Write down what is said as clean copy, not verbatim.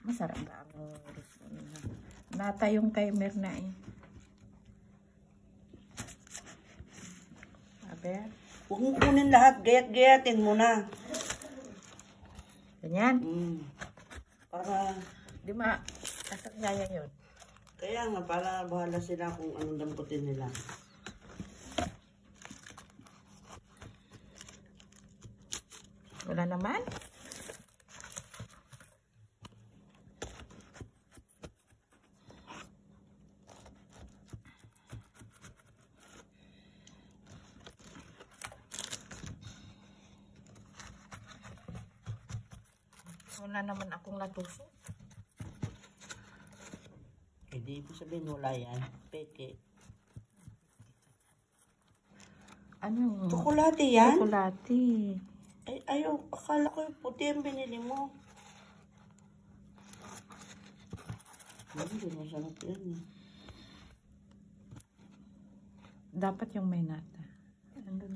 Masarap ba ang risotto? Nata yung kay Mirna eh. Aber. Huwag mo kunin lahat. Gayat-gayatin mo na. Ganyan. Para... Di ma... Kasang yaya yun. Kaya nga, para bahala sila kung anong damputin nila. Wala naman. Wala naman akong natuso. Hindi ibig sabihin wala yan. Peke. Ano? Tsokolate yan? Tsokolate. Ay, ayaw. Akala ko yung puti ang binili mo. Hindi masarap yan eh. Dapat yung may nata. Andun